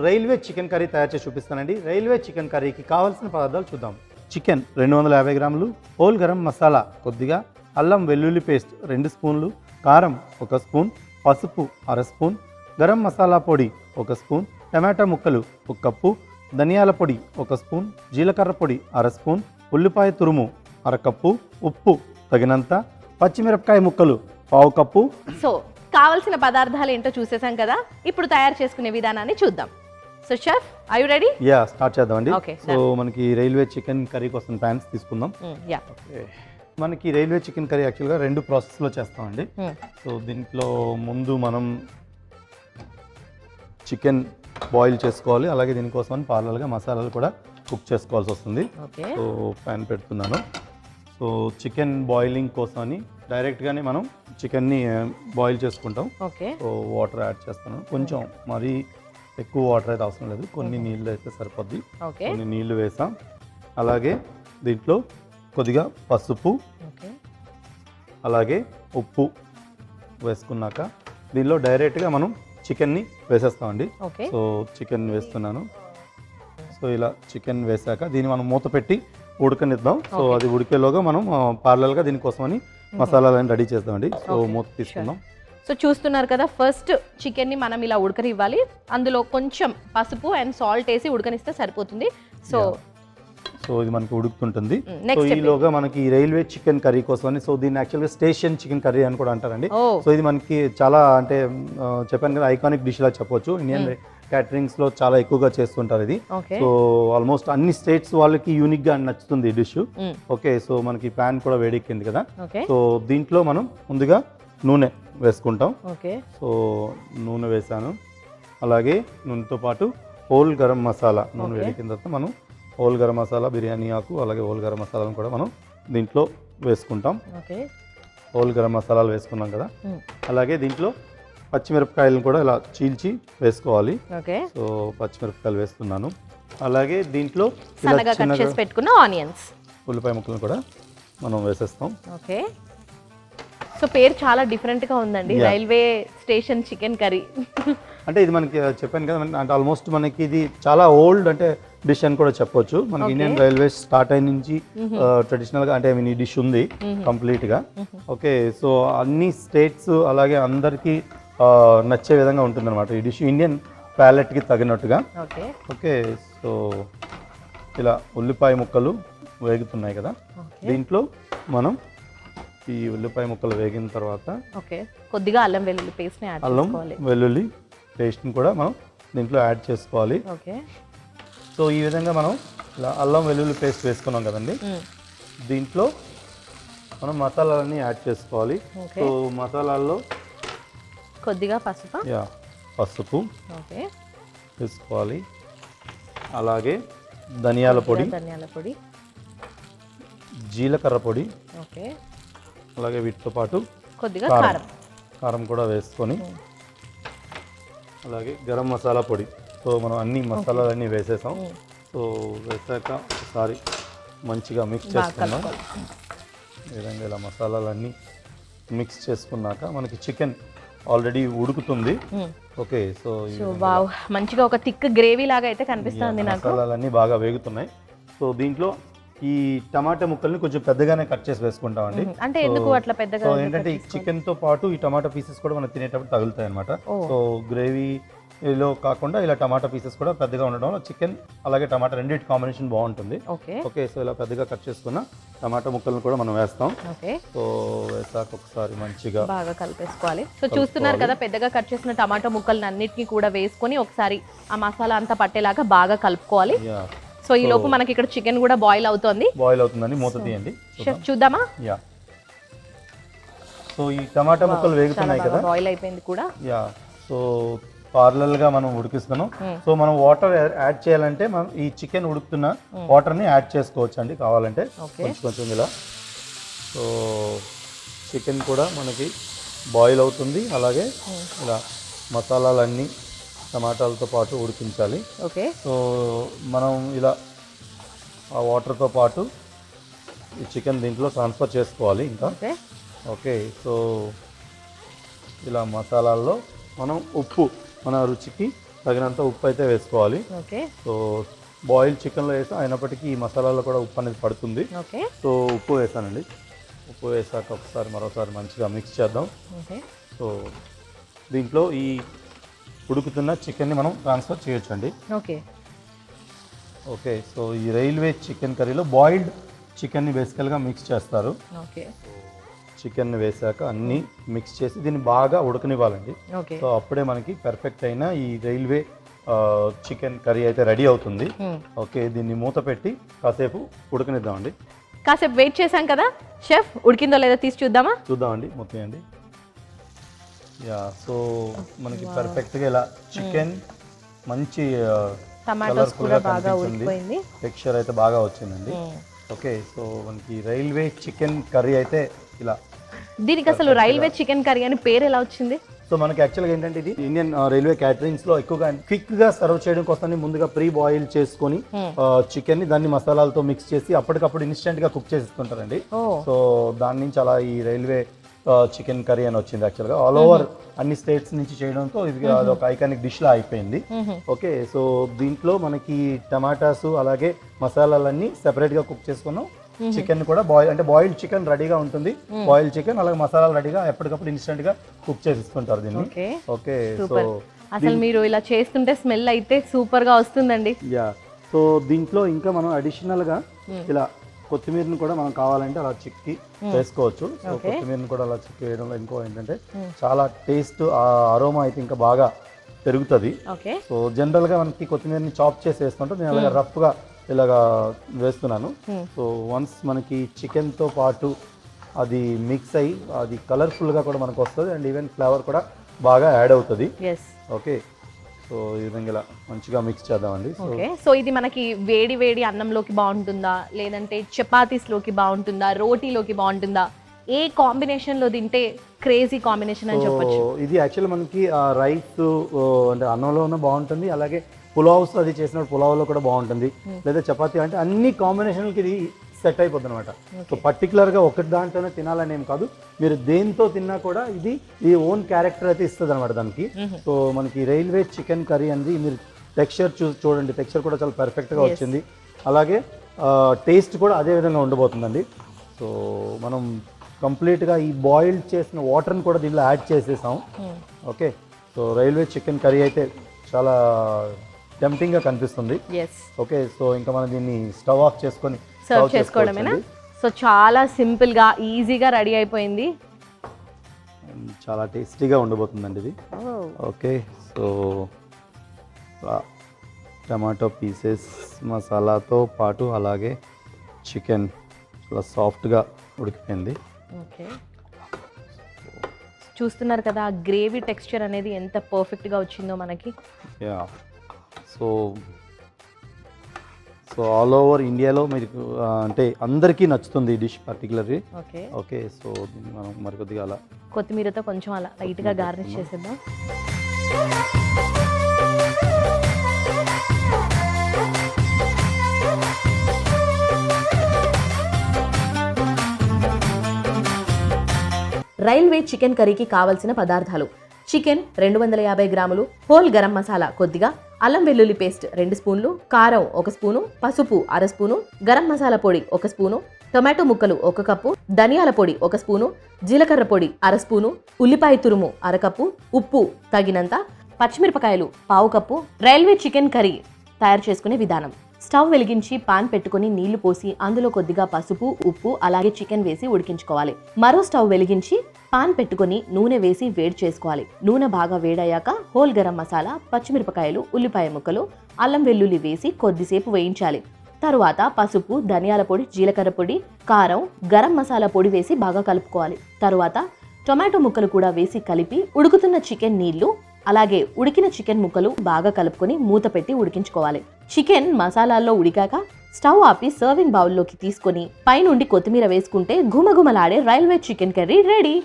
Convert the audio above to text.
Railway chicken curry తయారు చేసి చూపిస్తానండి. రైల్వే చికెన్ కర్రీకి కావాల్సిన పదార్థాలు చూద్దాం. చికెన్ 250 గ్రాములు, హోల్ గరం మసాలా కొద్దిగా, అల్లం వెల్లుల్లి పేస్ట్ 2 స్పూన్లు, కారం 1 స్పూన్, పసుపు 1/2 స్పూన్, గరం మసాలా పొడి 1 స్పూన్, టమాటా ముక్కలు 1 కప్పు, ధనియాల పొడి 1 స్పూన్, జీలకర్ర పొడి 1/2 స్పూన్, ఉల్లిపాయ తురుము 1/2 కప్పు, ఉప్పు తగినంత, పచ్చిమిరపకాయ ముక్కలు 1/2 కప్పు. సో కావాల్సిన పదార్థాలు ఏంటో చూసేసాం కదా, ఇప్పుడు తయారు చేసుకునే విధానాన్ని చూద్దాం. So chef, are you ready? Yeah, start చేద్దామండి. Okay, సో మనకి రైల్వే చికెన్ కర్రీ కోసం ప్యాన్స్ తీసుకుందాం. యా. మనకి రైల్వే చికెన్ కర్రీ యాక్చువల్గా 2 ప్రాసెస్లో చేస్తామండి. సో దీంట్లో ముందు మనం చికెన్ బాయిల్ చేసుకోవాలి, అలాగే దీనికోసం పార్లల్గా మసాలాలు కూడా కుక్ చేసుకోవాల్సి వస్తుంది. సో ప్యాన్ పెడుతున్నాను. సో చికెన్ బాయిలింగ్ కోసం అని డైరెక్ట్గానే మనం చికెన్ని బాయిల్ చేసుకుంటాం. సో వాటర్ యాడ్ చేస్తాను. కొంచెం మరీ ఎక్కువ వాటర్ అయితే అవసరం లేదు, కొన్ని నీళ్ళు అయితే సరిపోద్ది. కొన్ని నీళ్లు వేసాం. అలాగే దీంట్లో కొద్దిగా పసుపు, అలాగే ఉప్పు వేసుకున్నాక దీనిలో డైరెక్ట్గా మనం చికెన్ని వేసేస్తామండి. సో చికెన్ వేస్తున్నాను. సో ఇలా చికెన్ వేసాక దీన్ని మనం మూత పెట్టి ఉడకనిద్దాం. సో అది ఉడికేలోగా మనం పార్లల్గా దీనికోసమని మసాలాలను రెడీ చేద్దామండి. సో మూత తీసుకుందాం. సో చూస్తున్నారు కదా, ఫస్ట్ చికెన్ని మనం ఇలా ఉడకనివ్వాలి. అందులో కొంచెం పసుపు అండ్ సాల్ట్ వేసి ఉడకనిస్తే సరిపోతుంది. సో ఇది మనకి ఉడుకుతుంటుంది. సో ఈలోగా మనకి రైల్వే చికెన్ కర్రీ కోసం, సో దీన్ని యాక్చువల్గా స్టేషన్ చికెన్ కర్రీ అని కూడా అంటారండి. సో ఇది మనకి చాలా అంటే చెప్పాను కదా, ఐకానిక్ డిష్ లా చెప్పొచ్చు. ఇండియన్ క్యాటరింగ్స్ లో చాలా ఎక్కువగా చేస్తుంటారు ఇది. సో ఆల్మోస్ట్ అన్ని స్టేట్స్ వాళ్ళకి యూనిక్ గా నచ్చుతుంది ఈ డిష్. ఓకే, సో మనకి ప్యాన్ కూడా వేడెక్కింది కదా. సో దీంట్లో మనం ముందుగా నూనె వేసుకుంటాం. సో నూనె వేసాను. అలాగే నూనెతో పాటు హోల్ గరం మసాలా, నూనె వేడికిన తర్వాత మనం హోల్ గరం మసాలా, బిర్యానీ ఆకు, అలాగే హోల్ గరం మసాలాను కూడా మనం దీంట్లో వేసుకుంటాం. హోల్ గరం మసాలాలు వేసుకున్నాం కదా. అలాగే దీంట్లో పచ్చిమిరపకాయలను కూడా ఇలా చీల్చి వేసుకోవాలి. సో పచ్చిమిరపకాయలు వేస్తున్నాను. అలాగే దీంట్లో పెట్టుకున్న ఆనియన్స్, ఉల్లిపాయ ముక్కలను కూడా మనం వేసేస్తాం. సో పేరు చాలా డిఫరెంట్ గా ఉందండి, రైల్వే స్టేషన్ చికెన్ కర్రీ. అంటే ఇది మనకి చెప్పాను కదా, అంటే ఆల్మోస్ట్ మనకి ఇది చాలా ఓల్డ్ అంటే డిష్ అని కూడా చెప్పొచ్చు. మనకి ఇండియన్ రైల్వే స్టార్ట్ అయిన నుంచి ట్రెడిషనల్ గా అంటే ఈ డిష్ ఉంది కంప్లీట్ గా. ఓకే, సో అన్ని స్టేట్స్ అలాగే అందరికి నచ్చే విధంగా ఉంటుంది అనమాట ఈ డిష్, ఇండియన్ ప్యాలెట్ కి తగినట్టుగా. ఓకే, సో ఇలా ఉల్లిపాయ ముక్కలు వేగుతున్నాయి కదా. దీంట్లో మనం ఈ ఉల్లిపాయ ముక్కలు వేగిన తర్వాత కొద్దిగా అల్లం వెల్లుల్లి పేస్ట్ ని అల్లం వెల్లుల్లి పేస్ట్ని కూడా మనం దీంట్లో యాడ్ చేసుకోవాలి. సో ఈ విధంగా మనం ఇలా అల్లం వెల్లుల్లి పేస్ట్ వేసుకున్నాం కదండి. దీంట్లో మనం మసాలాలన్నీ యాడ్ చేసుకోవాలి. సో మసాలాల్లో కొద్దిగా పసుపు వేసుకోవాలి. అలాగే ధనియాల పొడి, జీలకర్ర పొడి, అలాగే వీటితో పాటు కొద్దిగా కారం కూడా వేసుకొని, అలాగే గరం మసాలా పొడి. సో మనం అన్ని మసాలాలన్నీ వేసేసాం. సో వేసాక ఒకసారి మంచిగా మిక్స్ చేసుకుందాం. ఈ విధంగా ఇలా మసాలాలన్నీ మిక్స్ చేసుకున్నాక మనకి చికెన్ ఆల్రెడీ ఉడుకుతుంది. ఓకే, సో మంచిగా ఒక థిక్ గ్రేవీ లాగా అయితే కనిపిస్తుంది నాకు. మసాలాలన్నీ బాగా వేగుతున్నాయి. సో దీంట్లో ఈ టమాటా ముక్కల్ని కొంచెం పెద్దగానే కట్ చేసి వేసుకుంటామండి. అంటే ఎందుకు అట్లా పెద్దగా? సో ఏంటంటే ఈ చికెన్ తో పాటు ఈ టమాటా పీసెస్ కూడా మనం తినేటప్పుడు తగులుతాయి అనమాట. సో గ్రేవీలో కాకుండా ఇలా టమాటా పీసెస్ కూడా పెద్దగా ఉండడం వల్ల చికెన్ అలాగే టమాటా రెండింటి కాంబినేషన్ బాగుంటుంది. ఓకే, సో ఇలా పెద్దగా కట్ చేసుకున్న టమాటా ముక్కలను కూడా మనం వేస్తాం. సో వేసాక ఒకసారి మంచిగా బాగా కలిపేసుకోవాలి. సో చూస్తున్నారు కదా, పెద్దగా కట్ చేసిన టమాటా ముక్కలను అన్నిటిని కూడా వేసుకొని ఒకసారి ఆ మసాలా అంతా పట్టేలాగా బాగా కలుపుకోవాలి. సో ఈ లోపు మనకి ఇక్కడ చికెన్ కూడా బాయిల్ అవుతుందండి. మూత తీయండి, చూద్దామా? యా, సో ఈ టమాటా ముక్కలు వేగుతున్నాయి కదా, బాయిల్ అయిపోయింది కూడా. యా, సో పార్లల్ గా మనం ఉడికిస్తున్నాం. సో మనం వాటర్ యాడ్ చేయాలంటే మనం ఈ చికెన్ ఉడుకుతున్న వాటర్ ని యాడ్ చేసుకోవచ్చు అండి కావాలంటే కొంచెం ఇలా. సో చికెన్ కూడా మనకి బాయిల్ అవుతుంది. అలాగే ఇలా మసాలాలన్నీ టమాటాలతో పాటు ఉడికించాలి. సో మనం ఇలా ఆ వాటర్తో పాటు ఈ చికెన్ దీంట్లో ట్రాన్స్ఫర్ చేసుకోవాలి ఇంకా. ఓకే, సో ఇలా మసాలాల్లో మనం ఉప్పు మన రుచికి తగినంత ఉప్పు అయితే వేసుకోవాలి. ఓకే. సో బాయిల్డ్ చికెన్లో వేసాం, అయినప్పటికీ ఈ మసాలాలో కూడా ఉప్పు అనేది పడుతుంది. ఓకే. సో ఉప్పు వేసానండి. ఉప్పు వేసాక ఒకసారి మరోసారి మంచిగా మిక్స్ చేద్దాం. ఓకే. సో దీంట్లో ఈ ఉడుకుతున్న చికెన్ని మనం ట్రాన్స్ఫర్ చేయొచ్చండి. ఓకే. ఓకే. సో ఈ రైల్వే చికెన్ కర్రీలో బాయిల్డ్ చికెన్ని బేసికల్గా మిక్స్ చేస్తారు. ఓకే. చికెన్ వేసాక అన్నీ మిక్స్ చేసి దీన్ని బాగా ఉడకనివ్వాలండి. ఓకే. సో అప్పుడే మనకి పర్ఫెక్ట్ అయిన ఈ రైల్వే చికెన్ కర్రీ అయితే రెడీ అవుతుంది. ఓకే. దీన్ని మూత పెట్టి కాసేపు ఉడకనిద్దామండి. కాసేపు వెయిట్ చేశాం కదా షెఫ్, ఉడికిందో లేదో తీసి చూద్దామండి. మొత్తం అండి. యా. సో మనకి పర్ఫెక్ట్గా ఇలా చికెన్ మంచి టమాటోస్ కూడా బాగా ఉడికిపోయింది, టెక్స్చర్ అయితే బాగా వచ్చిందండి. ఓకే. సో మనకి రైల్వే చికెన్ కర్రీ అయితే ఇలా. దీనికి అసలు రైల్వే చికెన్ కర్రీ అని పేరు ఎలా వచ్చింది? సో మనకి యాక్చువల్గా ఏంటంటే ఇది ఇండియన్ రైల్వే క్యాటరింగ్స్లో ఎక్కువగా క్విక్గా సర్వ్ చేయడం కోసం ముందుగా ప్రీ బాయిల్ చేసుకొని చికెన్ని దాన్ని మసాలాలతో మిక్స్ చేసి అప్పటికప్పుడు ఇన్స్టెంట్గా కుక్ చేస్తుంటారండి. సో దాని నుంచి అలా ఈ రైల్వే చికెన్ కర్రీ అని వచ్చింది. యాక్చువల్గా ఆల్ ఓవర్ అన్ని స్టేట్స్ నుంచి చేయడంతో ఇది ఒక ఐకానిక్ డిష్లా అయిపోయింది. ఓకే. సో దీంట్లో మనకి టమాటాస్ అలాగే మసాలాలన్నీ సెపరేట్గా కుక్ చేసుకున్నాం. చికెన్ కూడా బాయిల్డ్ చికెన్ రెడీగా ఉంటుంది. బాయిల్డ్ చికెన్ అలాగే మసాలాలు రెడీగా ఎప్పటికప్పుడు ఇన్స్టెంట్ గా కుక్ చేసిస్తుంటారు దీన్ని. ఓకే. సో అసలు మీరు ఇలా చేస్తుంటే స్మెల్ అయితే సూపర్ గా వస్తుందండి. యా. సో దీంట్లో ఇంకా మనం అడిషనల్ గా ఇలా కొత్తిమీరని కూడా మనం కావాలంటే అలా చిక్కి వేసుకోవచ్చు. సో కొత్తిమీరని కూడా అలా చిక్కి వేయడంలో ఇంకో ఏంటంటే చాలా టేస్ట్ అరోమా అయితే ఇంకా బాగా పెరుగుతుంది. సో జనరల్ గా మనకి కొత్తిమీరని చాప్ చేసి వేస్తుంటే నేను అలాగే రఫ్ గా ఇలాగా వేస్తున్నాను. సో వన్స్ మనకి చికెన్తో పాటు అది మిక్స్ అయ్యి అది కలర్ఫుల్గా కూడా మనకు వస్తుంది అండ్ ఈవెన్ ఫ్లేవర్ కూడా బాగా యాడ్ అవుతుంది. ఓకే. సో ఈ విధంగా ఇలా మంచిగా మిక్స్ చేద్దామండి. సో ఇది మనకి వేడి వేడి అన్నంలోకి బాగుంటుందా, లేదంటే చపాతీస్లోకి బాగుంటుందా, రోటీలోకి బాగుంటుందా? ఏ కాంబినేషన్లో తింటే క్రేజీ కాంబినేషన్ అని చెప్పొచ్చు? ఇది యాక్చువల్లీ మనకి రైస్ అంటే అన్నంలోనే బాగుంటుంది, అలాగే పులావ్స్ అది చేసినప్పుడు పులావ్లో కూడా బాగుంటుంది, లేదా చపాతీ అంటే అన్ని కాంబినేషన్లకి ఇది సెట్ అయిపోద్ది అనమాట. సో పర్టికులర్గా ఒకటి దాంట్లోనే తినాలని ఏం కాదు, మీరు దేంతో తిన్నా కూడా ఇది ఈ ఓన్ క్యారెక్టర్ అయితే ఇస్తుంది అనమాట దానికి. సో మనకి రైల్వే చికెన్ కర్రీ అనేది మీరు టెక్స్చర్ చూడండి, టెక్స్చర్ కూడా చాలా పర్ఫెక్ట్గా వచ్చింది. అలాగే టేస్ట్ కూడా అదే విధంగా ఉండబోతుందండి. సో మనం కంప్లీట్గా ఈ బాయిల్డ్ చేసిన వాటర్ని కూడా దీనిలో యాడ్ చేసేసాం. Okay. So railway chicken curry అయితే చాలా టెంప్టింగ్గా కనిపిస్తుంది. ఓకే. సో ఇంకా మనం దీన్ని స్టవ్ ఆఫ్ చేసుకొని సర్వ్ చేసుకోవడమేనా? సో చాలా సింపుల్గా ఈజీగా రెడీ అయిపోయింది. చాలా టేస్టీగా ఉండబోతుందండి ఇది. ఓకే. సో టమాటో పీసెస్ మసాలాతో పాటు అలాగే చికెన్ చాలా సాఫ్ట్గా ఉడికిపోయింది. ఓకే. చూస్తున్నారు కదా గ్రేవీ టెక్స్చర్ అనేది ఎంత పర్ఫెక్ట్గా వచ్చిందో మనకి. యా. సో ఆల్ ఓవర్ ఇండియాలో మీకు అంటే అందరికీ నచ్చుతుంది ఈ డిష్ పర్టికులర్లీ. ఓకే. సో దీన్ని మనం మరికొద్దిగా అలా కొత్తిమీరతో కొంచెం అలా లైట్గా గార్నిష్ చేసేద్దాం. రైల్వే చికెన్ కర్రీకి కావలసిన పదార్థాలు: చికెన్ 250 గ్రాములు, హోల్ గరం మసాలా కొద్దిగా, అల్లం వెల్లుల్లి పేస్ట్ 2 స్పూన్లు, కారం 1 స్పూను, పసుపు 1/2 స్పూను, గరం మసాలా పొడి 1 స్పూను, టొమాటో ముక్కలు 1 కప్పు, ధనియాల పొడి 1 స్పూను, జీలకర్ర పొడి 1/2 స్పూను, ఉల్లిపాయ తురుము 1/2 కప్పు, ఉప్పు తగినంత, పచ్చిమిరపకాయలు 1/4 కప్పు. రైల్వే చికెన్ కర్రీ తయారు చేసుకునే విధానం: స్టవ్ వెలిగించి పాన్ పెట్టుకుని నీళ్లు పోసి అందులో కొద్దిగా పసుపు, ఉప్పు అలాగే చికెన్ వేసి ఉడికించుకోవాలి. మరో స్టవ్ వెలిగించి పాన్ పెట్టుకుని నూనె వేసి వేడి చేసుకోవాలి. నూనె బాగా వేడయ్యాక హోల్ గరం మసాలా, పచ్చిమిరపకాయలు, ఉల్లిపాయ ముక్కలు, అల్లం వెల్లుల్లి వేసి కొద్దిసేపు వేయించాలి. తరువాత పసుపు, ధనియాల పొడి, జీలకర్ర పొడి, కారం, గరం మసాలా పొడి వేసి బాగా కలుపుకోవాలి. తరువాత టొమాటో ముక్కలు కూడా వేసి కలిపి ఉడుకుతున్న చికెన్ నీళ్లు అలాగే ఉడికిన చికెన్ ముక్కలు బాగా కలుపుకొని మూత పెట్టి ఉడికించుకోవాలి. చికెన్ మసాలాల్లో ఉడికాక స్టవ్ ఆపి సర్వింగ్ బౌల్లోకి తీసుకొని పైనుండి కొత్తిమీర వేసుకుంటే ఘుమఘుమలాడే రైల్వే చికెన్ కర్రీ రెడీ.